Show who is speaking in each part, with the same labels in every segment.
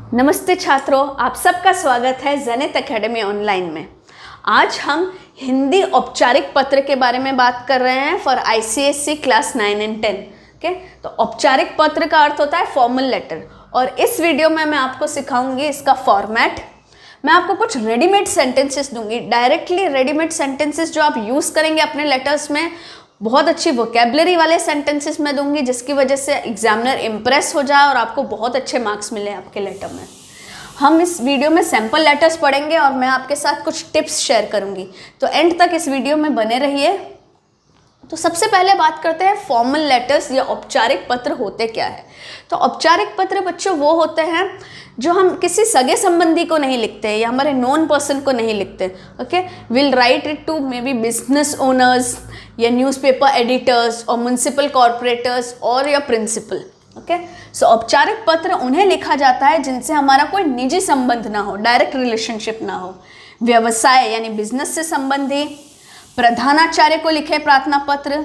Speaker 1: नमस्ते छात्रों, आप सबका स्वागत है ज़ेनिथ एकेडमी ऑनलाइन में। आज हम हिंदी औपचारिक पत्र के बारे में बात कर रहे हैं for ICSE class 9 and 10। Okay, तो औपचारिक पत्र का अर्थ होता है फॉर्मल लेटर, और इस वीडियो में मैं आपको सिखाऊंगी इसका फॉर्मेट। मैं आपको कुछ रेडीमेड सेंटेंसेस दूंगी, डायरेक्टली रेडीमेड सेंटेंसेस जो आप यूज़ करेंगे अपने लेटर्स में। बहुत अच्छी वोकेबलरी वाले सेंटेंसेस मैं दूंगी जिसकी वजह से एग्जामिनर इम्प्रेस हो जाए और आपको बहुत अच्छे मार्क्स मिले आपके लेटर में। हम इस वीडियो में सैम्पल लेटर्स पढ़ेंगे और मैं आपके साथ कुछ टिप्स शेयर करूंगी, तो एंड तक इस वीडियो में बने रहिए। तो सबसे पहले बात करते हैं फॉर्मल लेटर्स या औपचारिक पत्र होते क्या है। तो औपचारिक पत्र बच्चों वो होते हैं जो हम किसी सगे संबंधी को नहीं लिखते या हमारे नॉन पर्सन को नहीं लिखते। Okay, will write it to maybe business owners या न्यूज़पेपर एडिटर्स और म्युनिसिपल कॉरपोरेटर्स और या प्रिंसिपल। ओके, सो औपचारिक पत्र उन्हें लिखा जाता है जिनसे हमारा कोई निजी संबंध ना हो, डायरेक्ट रिलेशनशिप ना हो। व्यवसाय यानी बिजनेस से संबंधी, प्रधानाचार्य को लिखे प्रार्थना पत्र,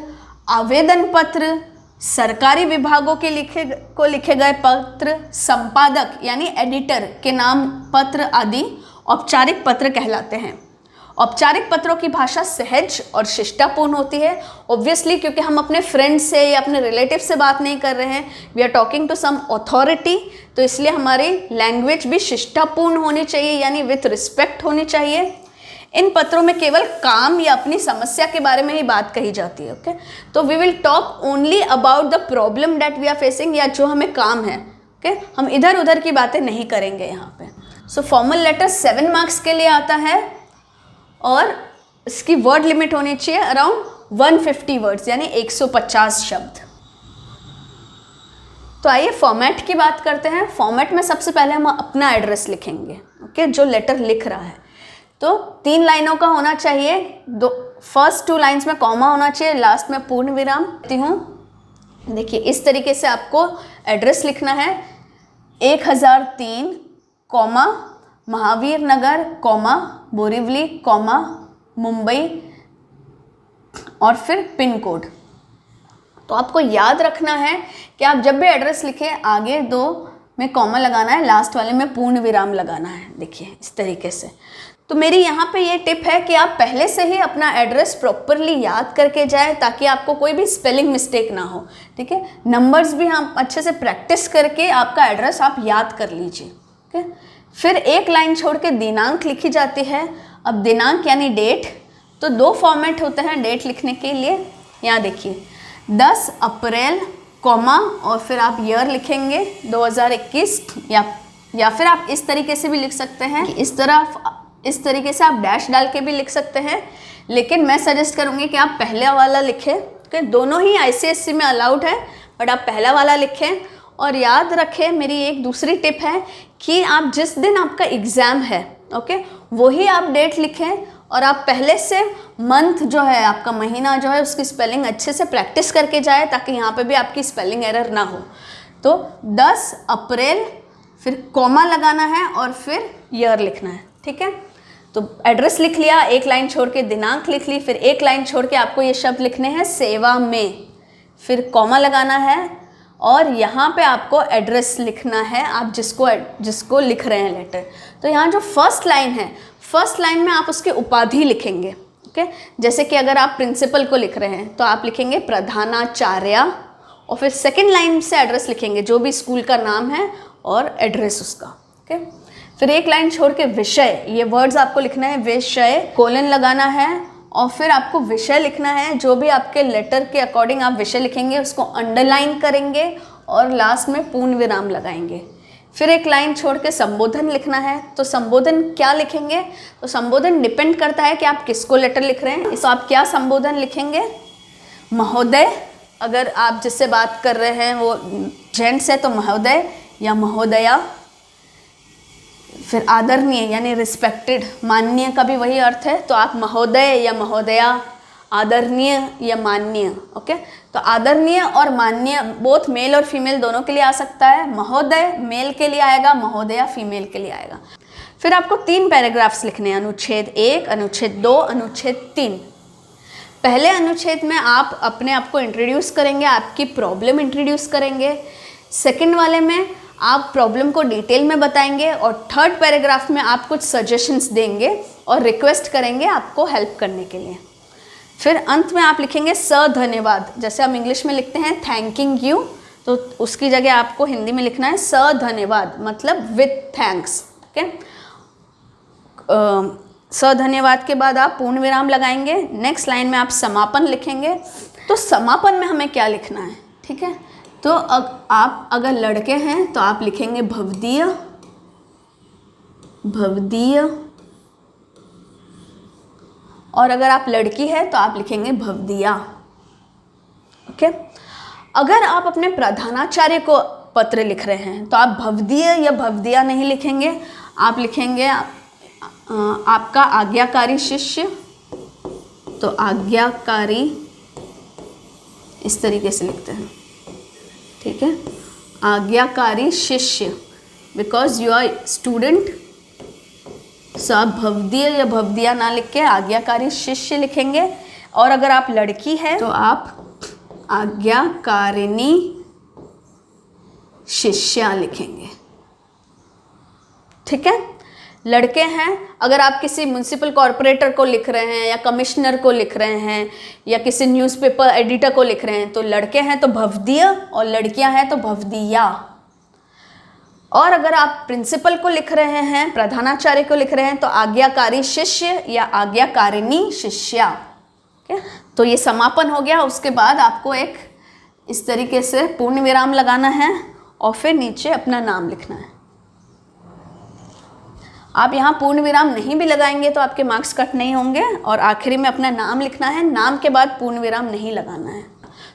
Speaker 1: आवेदन पत्र, सरकारी विभागों के लिखे गए पत्र, संपादक यानी एडिटर के नाम पत्र आदि औपचारिक पत्र कहलाते हैं। औपचारिक पत्रों की भाषा सहज और शिष्टापूर्ण होती है, ऑब्वियसली, क्योंकि हम अपने फ्रेंड से या अपने रिलेटिव से बात नहीं कर रहे हैं, we are talking to some authority, तो इसलिए हमारी लैंग्वेज भी शिष्टापूर्ण होनी चाहिए यानी विथ रिस्पेक्ट होनी चाहिए। इन पत्रों में केवल काम या अपनी समस्या के बारे में ही बात कही जाती है। ओके, तो we will talk only about the problem that we are facing, या जो हमें काम है। ओके, हम इधर उधर की बातें नहीं करेंगे यहाँ पे। सो फॉर्मल लेटर 7 मार्क्स के लिए आता है और इसकी वर्ड लिमिट होनी चाहिए अराउंड 150 वर्ड्स यानी 150 शब्द। तो आइए फॉर्मेट की बात करते हैं। फॉर्मेट में सबसे पहले हम अपना एड्रेस लिखेंगे। ओके, जो लेटर लिख रहा है तो 3 लाइनों का होना चाहिए। फर्स्ट 2 लाइन्स में कॉमा होना चाहिए, लास्ट में पूर्ण विराम देती हूँ। देखिए, इस तरीके से आपको एड्रेस लिखना है। 1003 कॉमा महावीर नगर कॉमा बोरीवली कॉमा मुंबई और फिर पिन कोड। तो आपको याद रखना है कि आप जब भी एड्रेस लिखें आगे 2 में कॉमा लगाना है, लास्ट वाले में पूर्ण विराम लगाना है। देखिए इस तरीके से। तो मेरी यहाँ पे ये टिप है कि आप पहले से ही अपना एड्रेस प्रॉपरली याद करके जाएं ताकि आपको कोई भी स्पेलिंग मिस्टेक ना हो। ठीक है, नंबर्स भी हम अच्छे से प्रैक्टिस करके आपका एड्रेस आप याद कर लीजिए। ओके, फिर 1 लाइन छोड़ के दिनांक लिखी जाती है। अब दिनांक यानी डेट, तो 2 फॉर्मेट होते हैं डेट लिखने के लिए। यहाँ देखिए 10 अप्रैल कॉमा और फिर आप ईयर लिखेंगे 2021, या फिर आप इस तरीके से भी लिख सकते हैं कि इस तरीके से आप डैश डाल के भी लिख सकते हैं, लेकिन मैं सजेस्ट करूँगी कि आप पहले वाला लिखें, क्योंकि दोनों ही आईसीएसई में अलाउड है, बट आप पहला वाला लिखें। और याद रखें, मेरी एक दूसरी टिप है कि आप जिस दिन आपका एग्ज़ाम है, ओके, वही आप डेट लिखें और आप पहले से मंथ जो है, आपका महीना जो है, उसकी स्पेलिंग अच्छे से प्रैक्टिस करके जाए ताकि यहाँ पे भी आपकी स्पेलिंग एरर ना हो। तो 10 अप्रैल फिर कॉमा लगाना है और फिर ईयर लिखना है। ठीक है, तो एड्रेस लिख लिया, 1 लाइन छोड़ के दिनांक लिख ली, फिर 1 लाइन छोड़ के आपको ये शब्द लिखने हैं सेवा में, फिर कॉमा लगाना है और यहाँ पे आपको एड्रेस लिखना है, आप जिसको लिख रहे हैं लेटर। तो यहाँ जो फर्स्ट लाइन है, फर्स्ट लाइन में आप उसकी उपाधि लिखेंगे। ओके, जैसे कि अगर आप प्रिंसिपल को लिख रहे हैं तो आप लिखेंगे प्रधानाचार्य, और फिर सेकेंड लाइन से एड्रेस लिखेंगे जो भी स्कूल का नाम है और एड्रेस उसका। ओके, फिर 1 लाइन छोड़ के विषय, ये वर्ड्स आपको लिखना है, विषय कोलन लगाना है और फिर आपको विषय लिखना है। जो भी आपके लेटर के अकॉर्डिंग आप विषय लिखेंगे उसको अंडरलाइन करेंगे और लास्ट में पूर्ण विराम लगाएंगे। फिर 1 लाइन छोड़ के संबोधन लिखना है। तो संबोधन क्या लिखेंगे, तो संबोधन डिपेंड करता है कि आप किसको लेटर लिख रहे हैं, तो आप क्या संबोधन लिखेंगे। महोदय, अगर आप जिससे बात कर रहे हैं वो जेंट्स है तो महोदय या महोदया। फिर आदरणीय यानी रिस्पेक्टेड, माननीय का भी वही अर्थ है, तो आप महोदय या महोदया, आदरणीय या माननीय। ओके, तो आदरणीय और माननीय बोथ मेल और फीमेल दोनों के लिए आ सकता है। महोदय मेल के लिए आएगा, महोदया फीमेल के लिए आएगा। फिर आपको 3 पैराग्राफ्स लिखने हैं, अनुच्छेद 1, अनुच्छेद 2, अनुच्छेद 3। पहले अनुच्छेद में आप अपने आप को इंट्रोड्यूस करेंगे, आपकी प्रॉब्लम इंट्रोड्यूस करेंगे। सेकंड वाले में आप प्रॉब्लम को डिटेल में बताएंगे और थर्ड पैराग्राफ में आप कुछ सजेशंस देंगे और रिक्वेस्ट करेंगे आपको हेल्प करने के लिए। फिर अंत में आप लिखेंगे धन्यवाद। जैसे हम इंग्लिश में लिखते हैं थैंकिंग यू, तो उसकी जगह आपको हिंदी में लिखना है धन्यवाद, मतलब विथ थैंक्स। ओके, धन्यवाद के बाद आप पूर्ण विराम लगाएंगे। नेक्स्ट लाइन में आप समापन लिखेंगे। तो समापन में हमें क्या लिखना है, ठीक है, तो आप अगर लड़के हैं तो आप लिखेंगे भवदीय, भवदीय, और अगर आप लड़की है तो आप लिखेंगे भवदिया। ओके, अगर आप अपने प्रधानाचार्य को पत्र लिख रहे हैं तो आप भवदीय या भवदिया नहीं लिखेंगे, आप लिखेंगे आपका आज्ञाकारी शिष्य, तो आज्ञाकारी इस तरीके से लिखते हैं, ठीक है, आज्ञाकारी शिष्य, बिकॉज यू आर स्टूडेंट। सो आप भवदीय या भवदिया ना लिख के आज्ञाकारी शिष्य लिखेंगे। और अगर आप लड़की है तो आप आज्ञाकारिणी शिष्या लिखेंगे, ठीक है। लड़के हैं, अगर आप किसी म्युनिसिपल कॉरपोरेटर को लिख रहे हैं या कमिश्नर को लिख रहे हैं या किसी न्यूज़पेपर एडिटर को लिख रहे हैं तो लड़के हैं तो भवदीय और लड़कियां हैं तो भवदिया। और अगर आप प्रिंसिपल को लिख रहे हैं, प्रधानाचार्य को लिख रहे हैं तो आज्ञाकारी शिष्य या आज्ञाकारिणी शिष्या। तो ये समापन हो गया। उसके बाद आपको एक इस तरीके से पूर्ण विराम लगाना है और फिर नीचे अपना नाम लिखना है। आप यहाँ पूर्ण विराम नहीं भी लगाएंगे तो आपके मार्क्स कट नहीं होंगे, और आखिरी में अपना नाम लिखना है, नाम के बाद पूर्ण विराम नहीं लगाना है।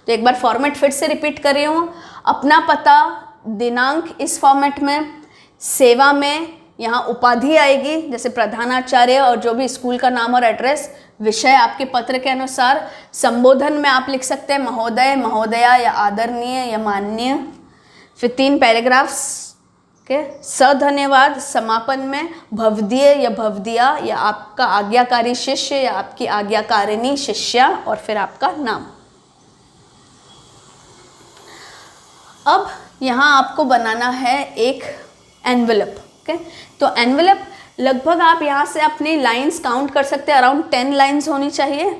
Speaker 1: तो एक बार फॉर्मेट फिर से रिपीट कर रही हूँ, अपना पता, दिनांक इस फॉर्मेट में, सेवा में यहाँ उपाधि आएगी जैसे प्रधानाचार्य और जो भी स्कूल का नाम और एड्रेस, विषय आपके पत्र के अनुसार, संबोधन में आप लिख सकते हैं महोदय, महोदया या आदरणीय या माननीय। फिर 3 पैराग्राफ्स के धन्यवाद, समापन में भवदीय या भवदिया या आपका आज्ञाकारी शिष्य या आपकी आज्ञाकारिणी शिष्या, और फिर आपका नाम। अब यहाँ आपको बनाना है एक एनवेलप। ओके, तो एनवेलप लगभग आप यहाँ से अपनी लाइंस काउंट कर सकते हैं, अराउंड 10 लाइंस होनी चाहिए,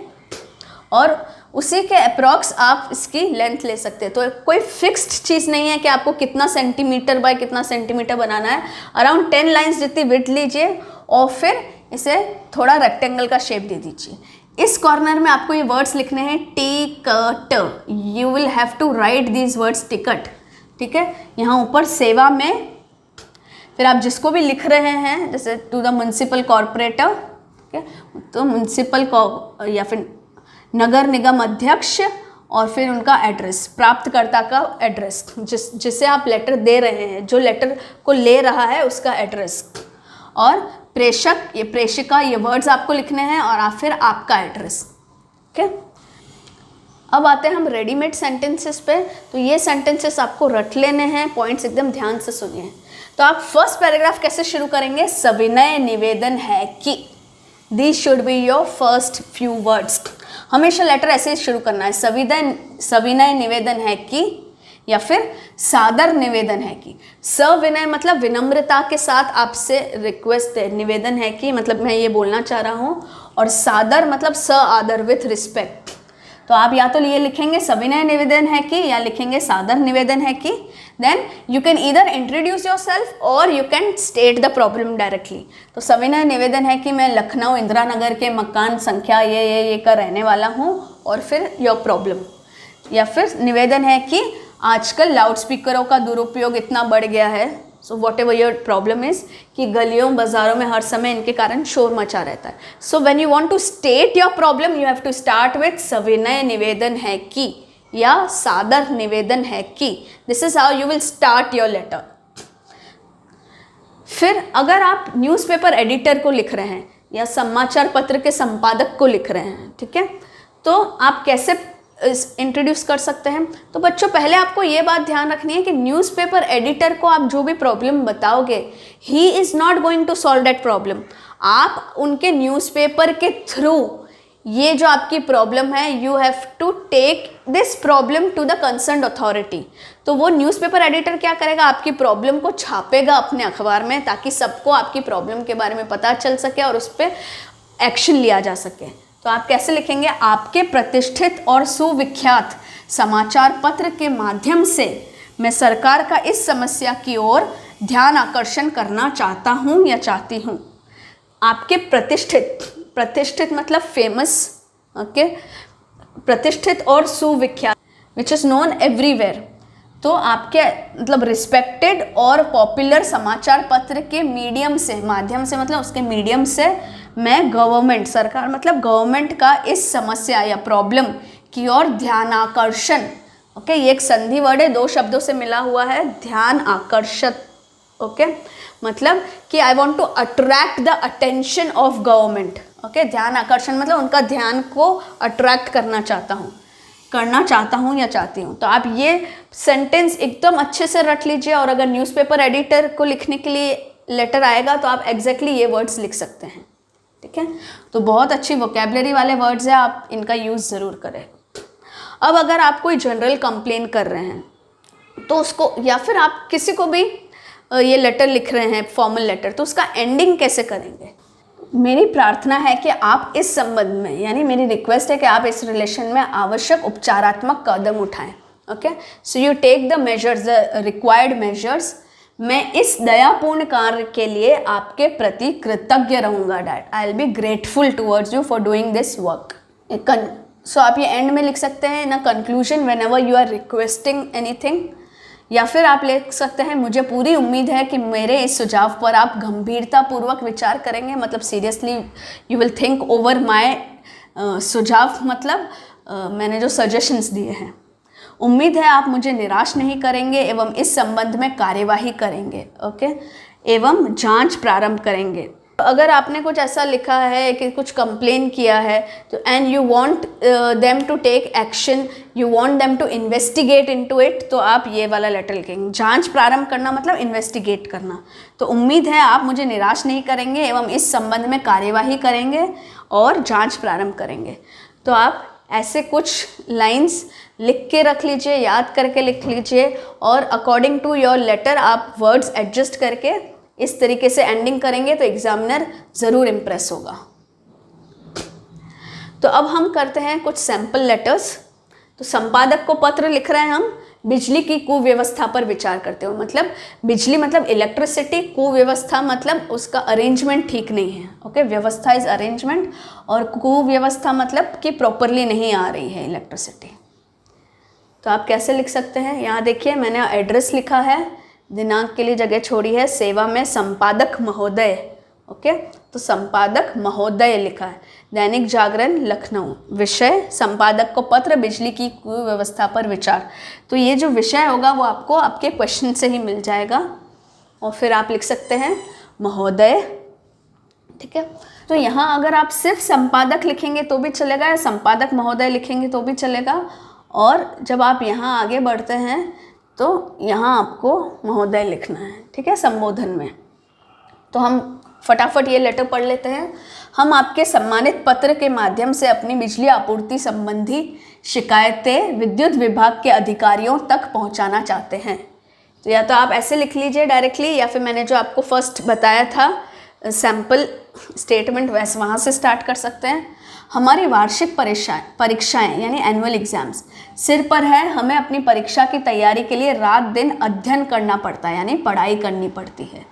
Speaker 1: और उसी के अप्रॉक्स आप इसकी लेंथ ले सकते हैं। तो कोई फिक्स्ड चीज़ नहीं है कि आपको कितना सेंटीमीटर बाय कितना सेंटीमीटर बनाना है। अराउंड 10 लाइंस जितनी विड्थ लीजिए और फिर इसे थोड़ा रेक्टेंगल का शेप दे दीजिए। इस कॉर्नर में आपको ये वर्ड्स लिखने हैं ticket, you will have to write these words ticket, ठीक है। यहाँ ऊपर सेवा में फिर आप जिसको भी लिख रहे हैं, जैसे टू द म्युनिसिपल कॉरपोरेटर, ठीक है, तो म्युनिसिपल या फिर नगर निगम अध्यक्ष, और फिर उनका एड्रेस, प्राप्तकर्ता का एड्रेस, जिसे आप लेटर दे रहे हैं, जो लेटर को ले रहा है उसका एड्रेस, और प्रेषक, ये प्रेषिका, ये वर्ड्स आपको लिखने हैं, और फिर आपका एड्रेस। ओके, अब आते हैं हम रेडीमेड सेंटेंसेस पे। तो ये सेंटेंसेस आपको रट लेने हैं, पॉइंट्स एकदम ध्यान से सुनिए। तो आप फर्स्ट पैराग्राफ कैसे शुरू करेंगे? सविनय निवेदन है कि, this should be your first few words. हमेशा लेटर ऐसे ही शुरू करना है, सविनय निवेदन है कि, या फिर सादर निवेदन है कि। सविनय मतलब विनम्रता के साथ आपसे रिक्वेस्ट है, निवेदन है कि मतलब मैं ये बोलना चाह रहा हूँ, और सादर मतलब स आदर, विथ रिस्पेक्ट। तो आप या तो ये लिखेंगे सविनय निवेदन है कि, या लिखेंगे सादर निवेदन है कि। Then you can either introduce yourself और you can state the problem directly. तो सविनय निवेदन है कि मैं लखनऊ इंदिरा नगर के मकान संख्या ये का रहने वाला हूँ, और फिर योर प्रॉब्लम। या फिर निवेदन है कि आजकल लाउडस्पीकरों का दुरुपयोग इतना बढ़ गया है, so what ever your problem is, कि गलियों बाज़ारों में हर समय इनके कारण शोर मचा रहता है। So when you want to state your problem you have to start with सविनय निवेदन है कि या सादर निवेदन है कि। This is how you will start your letter. फिर अगर आप न्यूज़पेपर एडिटर को लिख रहे हैं या समाचार पत्र के संपादक को लिख रहे हैं, ठीक है, तो आप कैसे इंट्रोड्यूस कर सकते हैं? तो बच्चों पहले आपको ये बात ध्यान रखनी है कि न्यूज़पेपर एडिटर को आप जो भी प्रॉब्लम बताओगे, he is not going to solve that problem. आप उनके न्यूज़पेपर के थ्रू ये जो आपकी प्रॉब्लम है, you have to take this problem to the concerned authority. तो वो न्यूज़पेपर एडिटर क्या करेगा, आपकी प्रॉब्लम को छापेगा अपने अखबार में, ताकि सबको आपकी प्रॉब्लम के बारे में पता चल सके और उस पर एक्शन लिया जा सके। तो आप कैसे लिखेंगे, आपके प्रतिष्ठित और सुविख्यात समाचार पत्र के माध्यम से मैं सरकार का इस समस्या की ओर ध्यान आकर्षण करना चाहता हूँ या चाहती हूँ। आपके प्रतिष्ठित मतलब फेमस, ओके, प्रतिष्ठित और सुविख्यात, विच इज़ नोन एवरीवेयर। तो आपके मतलब रिस्पेक्टेड और पॉपुलर समाचार पत्र के मीडियम से, माध्यम से मतलब उसके मीडियम से मैं गवर्नमेंट, सरकार मतलब गवर्नमेंट का इस समस्या या प्रॉब्लम की ओर ध्यान आकर्षण, ओके, ये एक संधि वर्ड है, 2 शब्दों से मिला हुआ है, ध्यान आकर्षक, ओके, मतलब कि I want to attract the attention of government, okay, ध्यान आकर्षण मतलब उनका ध्यान को अट्रैक्ट करना चाहता हूँ या चाहती हूँ। तो आप ये सेंटेंस एकदम अच्छे से रट लीजिए, और अगर न्यूज़पेपर एडिटर को लिखने के लिए लेटर आएगा तो आप एग्जैक्टली ये वर्ड्स लिख सकते हैं, ठीक है। तो बहुत अच्छी वोकेबलरी वाले वर्ड्स हैं, आप इनका यूज़ ज़रूर करें। अब अगर आप कोई जनरल कंप्लेन कर रहे हैं तो उसको, या फिर आप किसी को भी ये लेटर लिख रहे हैं फॉर्मल लेटर, तो उसका एंडिंग कैसे करेंगे। मेरी प्रार्थना है कि आप इस संबंध में, यानी मेरी रिक्वेस्ट है कि आप इस रिलेशन में आवश्यक उपचारात्मक कदम उठाएं, okay. So you take the measures, the required measures. मैं इस दयापूर्ण कार्य के लिए आपके प्रति कृतज्ञ रहूँगा, that I will be grateful towards you for doing this work. So आप ये एंड में लिख सकते हैं ना, conclusion, whenever you are requesting anything, या फिर आप लिख सकते हैं मुझे पूरी उम्मीद है कि मेरे इस सुझाव पर आप गंभीरतापूर्वक विचार करेंगे, मतलब seriously you will think over my सुझाव, मतलब मैंने जो सजेशंस दिए हैं। उम्मीद है आप मुझे निराश नहीं करेंगे एवं इस संबंध में कार्यवाही करेंगे, ओके, एवं जांच प्रारंभ करेंगे। अगर आपने कुछ ऐसा लिखा है कि कुछ कंप्लेन किया है तो and you want them to take action, you want them to investigate into it, तो आप ये वाला लेटर लिखेंगे। जांच प्रारंभ करना मतलब इन्वेस्टिगेट करना। तो उम्मीद है आप मुझे निराश नहीं करेंगे एवं इस संबंध में कार्यवाही करेंगे और जांच प्रारंभ करेंगे। तो आप ऐसे कुछ लाइंस लिख के रख लीजिए, याद करके लिख लीजिए, और अकॉर्डिंग टू योर लेटर आप वर्ड्स एडजस्ट करके इस तरीके से एंडिंग करेंगे तो एग्जामिनर ज़रूर इम्प्रेस होगा। तो अब हम करते हैं कुछ सैम्पल लेटर्स। तो संपादक को पत्र लिख रहे हैं हम, बिजली की कुव्यवस्था पर विचार करते हो, मतलब बिजली मतलब इलेक्ट्रिसिटी, कुव्यवस्था मतलब उसका अरेंजमेंट ठीक नहीं है, ओके, व्यवस्था इज अरेंजमेंट, और कुव्यवस्था मतलब कि प्रॉपरली नहीं आ रही है इलेक्ट्रिसिटी। तो आप कैसे लिख सकते हैं, यहाँ देखिए मैंने एड्रेस लिखा है, दिनांक के लिए जगह छोड़ी है, सेवा में संपादक महोदय, ओके, तो संपादक महोदय लिखा है। दैनिक जागरण लखनऊ, विषय संपादक को पत्र बिजली की कुव्यवस्था पर विचार। तो ये जो विषय होगा वो आपको आपके क्वेश्चन से ही मिल जाएगा, और फिर आप लिख सकते हैं महोदय, ठीक है। तो यहाँ अगर आप सिर्फ संपादक लिखेंगे तो भी चलेगा, या संपादक महोदय लिखेंगे तो भी चलेगा, और जब आप यहाँ आगे बढ़ते हैं तो यहाँ आपको महोदय लिखना है, ठीक है, संबोधन में। तो हम फटाफट ये लेटर पढ़ लेते हैं। हम आपके सम्मानित पत्र के माध्यम से अपनी बिजली आपूर्ति संबंधी शिकायतें विद्युत विभाग के अधिकारियों तक पहुंचाना चाहते हैं। तो या तो आप ऐसे लिख लीजिए डायरेक्टली, या फिर मैंने जो आपको फर्स्ट बताया था सैम्पल स्टेटमेंट, वैसे वहाँ से स्टार्ट कर सकते हैं। हमारी वार्षिक परीक्षाएं यानी एनुअल एग्ज़ाम्स सिर पर है, हमें अपनी परीक्षा की तैयारी के लिए रात दिन अध्ययन करना पड़ता है, यानी पढ़ाई करनी पड़ती है।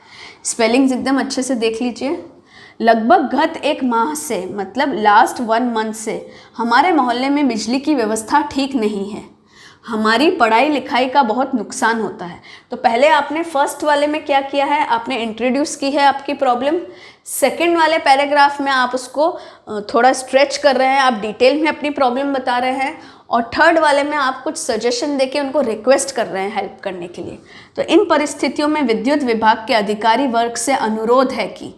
Speaker 1: स्पेलिंग्स एकदम अच्छे से देख लीजिए। लगभग गत 1 माह से, मतलब लास्ट 1 मंथ से हमारे मोहल्ले में बिजली की व्यवस्था ठीक नहीं है, हमारी पढ़ाई लिखाई का बहुत नुकसान होता है। तो पहले आपने फर्स्ट वाले में क्या किया है, आपने इंट्रोड्यूस की है आपकी प्रॉब्लम। सेकंड वाले पैराग्राफ में आप उसको थोड़ा स्ट्रेच कर रहे हैं, आप डिटेल में अपनी प्रॉब्लम बता रहे हैं, और थर्ड वाले में आप कुछ सजेशन देके उनको रिक्वेस्ट कर रहे हैं हेल्प करने के लिए। तो इन परिस्थितियों में विद्युत विभाग के अधिकारी वर्ग से अनुरोध है कि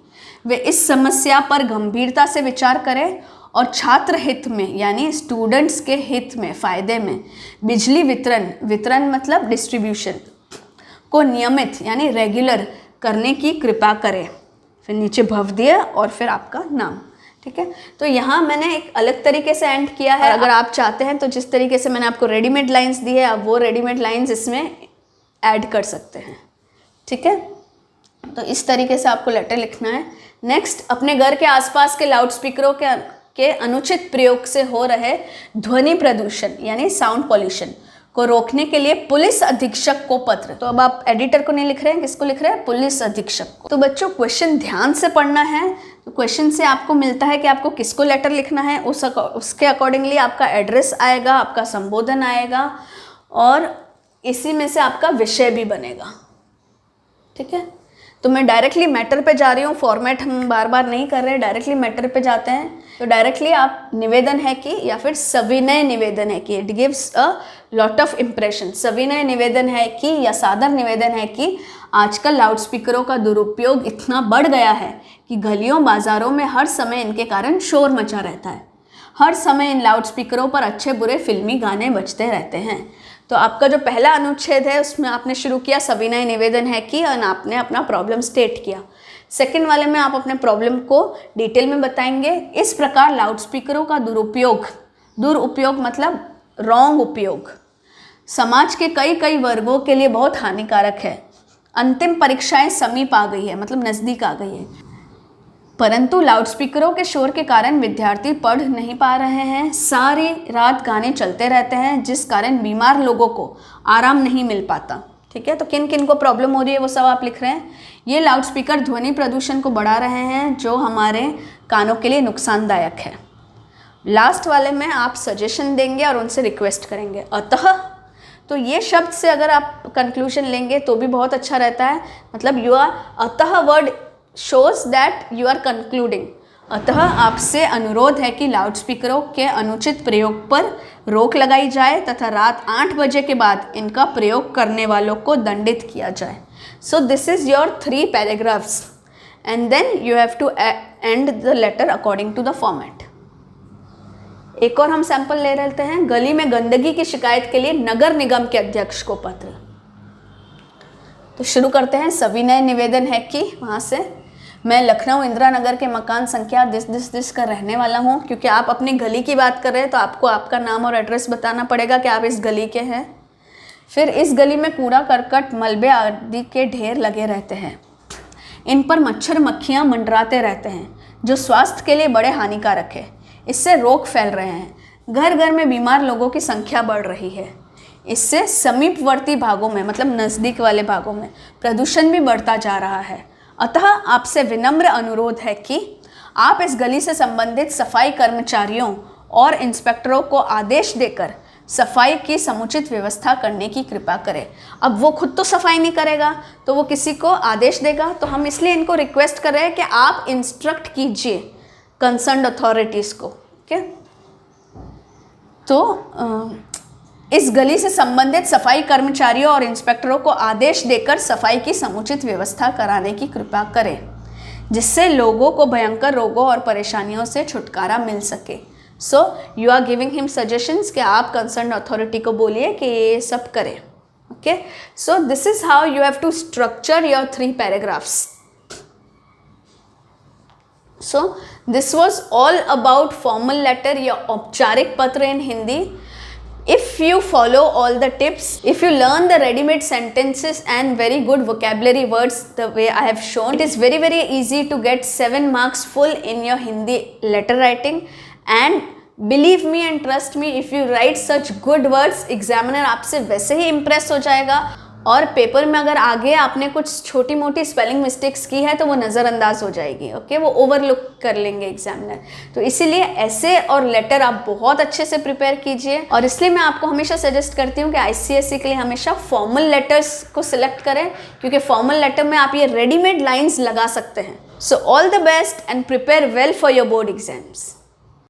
Speaker 1: वे इस समस्या पर गंभीरता से विचार करें और छात्र हित में यानी स्टूडेंट्स के हित में, फ़ायदे में बिजली वितरण मतलब डिस्ट्रीब्यूशन को नियमित यानी रेगुलर करने की कृपा करें। फिर नीचे भवदीय और फिर आपका नाम, ठीक है। तो यहाँ मैंने एक अलग तरीके से एंड किया है। अगर आप चाहते हैं तो जिस तरीके से मैंने आपको रेडीमेड लाइंस दी है, आप वो रेडीमेड लाइंस इसमें ऐड कर सकते हैं, ठीक है। तो इस तरीके से आपको लेटर लिखना है। नेक्स्ट, अपने घर के आसपास के लाउड स्पीकरों के अनुचित प्रयोग से हो रहे ध्वनि प्रदूषण यानी साउंड पॉल्यूशन को रोकने के लिए पुलिस अधीक्षक को पत्र। तो अब आप एडिटर को नहीं लिख रहे हैं, किसको लिख रहे हैं? पुलिस अधीक्षक को। तो बच्चों क्वेश्चन ध्यान से पढ़ना है। तो क्वेश्चन से आपको मिलता है कि आपको किसको लेटर लिखना है, उसके अकॉर्डिंगली आपका एड्रेस आएगा, आपका संबोधन आएगा और इसी में से आपका विषय भी बनेगा, ठीक है। तो मैं डायरेक्टली मैटर पे जा रही हूँ, फॉर्मेट हम बार बार नहीं कर रहे, डायरेक्टली मैटर पे जाते हैं। तो डायरेक्टली आप निवेदन है कि या फिर सविनय निवेदन है कि, it gives a lot of impression. सविनय निवेदन है कि या सादर निवेदन है कि आजकल लाउड स्पीकरों का दुरुपयोग इतना बढ़ गया है कि गलियों बाजारों में हर समय इनके कारण शोर मचा रहता है। हर समय इन लाउड स्पीकरों पर अच्छे बुरे फिल्मी गाने बजते रहते हैं। तो आपका जो पहला अनुच्छेद है उसमें आपने शुरू किया सविनय निवेदन है कि, और आपने अपना प्रॉब्लम स्टेट किया। सेकंड वाले में आप अपने प्रॉब्लम को डिटेल में बताएंगे। इस प्रकार लाउड स्पीकरों का दुरुपयोग मतलब रॉन्ग उपयोग समाज के कई वर्गों के लिए बहुत हानिकारक है। अंतिम परीक्षाएं समीप आ गई है, मतलब नज़दीक आ गई है, परंतु लाउडस्पीकरों के शोर के कारण विद्यार्थी पढ़ नहीं पा रहे हैं। सारी रात गाने चलते रहते हैं जिस कारण बीमार लोगों को आराम नहीं मिल पाता, ठीक है। तो किन किन को प्रॉब्लम हो रही है वो सब आप लिख रहे हैं। ये लाउडस्पीकर ध्वनि प्रदूषण को बढ़ा रहे हैं जो हमारे कानों के लिए नुकसानदायक है। लास्ट वाले में आप सजेशन देंगे और उनसे रिक्वेस्ट करेंगे। अतः, तो ये शब्द से अगर आप कंक्लूजन लेंगे तो भी बहुत अच्छा रहता है। मतलब यू आर, अतः word shows that you are concluding। अतः आपसे अनुरोध है कि लाउडस्पीकरों के अनुचित प्रयोग पर रोक लगाई जाए तथा रात 8 बजे के बाद इनका प्रयोग करने वालों को दंडित किया जाए। So this is your 3 paragraphs and then you have to end the letter according to the format. एक और हम सैंपल ले लेते हैं। गली में गंदगी की शिकायत के लिए नगर निगम के अध्यक्ष को पत्र। तो शुरू करते हैं। सविनय निवेदन है कि वहाँ से, मैं लखनऊ इंदिरा नगर के मकान संख्या दिस का रहने वाला हूँ। क्योंकि आप अपनी गली की बात कर रहे हैं तो आपको आपका नाम और एड्रेस बताना पड़ेगा कि आप इस गली के हैं। फिर इस गली में कूड़ा करकट मलबे आदि के ढेर लगे रहते हैं। इन पर मच्छर मक्खियाँ मंडराते रहते हैं जो स्वास्थ्य के लिए बड़े हानिकारक है। इससे रोग फैल रहे हैं। घर घर में बीमार लोगों की संख्या बढ़ रही है। इससे समीपवर्ती भागों में, मतलब नज़दीक वाले भागों में प्रदूषण भी बढ़ता जा रहा है। अतः आपसे विनम्र अनुरोध है कि आप इस गली से संबंधित सफाई कर्मचारियों और इंस्पेक्टरों को आदेश देकर सफाई की समुचित व्यवस्था करने की कृपा करें। अब वो खुद तो सफाई नहीं करेगा तो वो किसी को आदेश देगा, तो हम इसलिए इनको रिक्वेस्ट कर रहे हैं कि आप इंस्ट्रक्ट कीजिए कंसर्न्ड अथॉरिटीज़ को, ओके। तो इस गली से संबंधित सफाई कर्मचारियों और इंस्पेक्टरों को आदेश देकर सफाई की समुचित व्यवस्था कराने की कृपा करें जिससे लोगों को भयंकर रोगों और परेशानियों से छुटकारा मिल सके। So you are giving him suggestions कि आप कंसर्न अथॉरिटी को बोलिए कि ये सब करें, okay. So this is how you have to structure your 3 paragraphs. So this was all about formal letter या औपचारिक पत्र इन Hindi. If you follow all the tips, if you learn the ready-made sentences and very good vocabulary words the way I have shown, it is very easy to get 7 marks full in your Hindi letter writing. And believe me and trust me, if you write such good words, examiner आपसे वैसे ही impress हो जाएगा। और paper में अगर आगे आपने कुछ छोटी मोटी स्पेलिंग मिस्टेक्स की है तो वो नज़रअंदाज हो जाएगी, ओके। वो ओवरलुक कर लेंगे एग्जामिनर। तो इसीलिए ऐसे और लेटर आप बहुत अच्छे से प्रिपेयर कीजिए। और इसलिए मैं आपको हमेशा सजेस्ट करती हूँ कि ICSE के लिए हमेशा फॉर्मल लेटर्स को सिलेक्ट करें, क्योंकि फॉर्मल लेटर में आप ये रेडीमेड लाइन्स लगा सकते हैं। So all the best and prepare well for your board exams.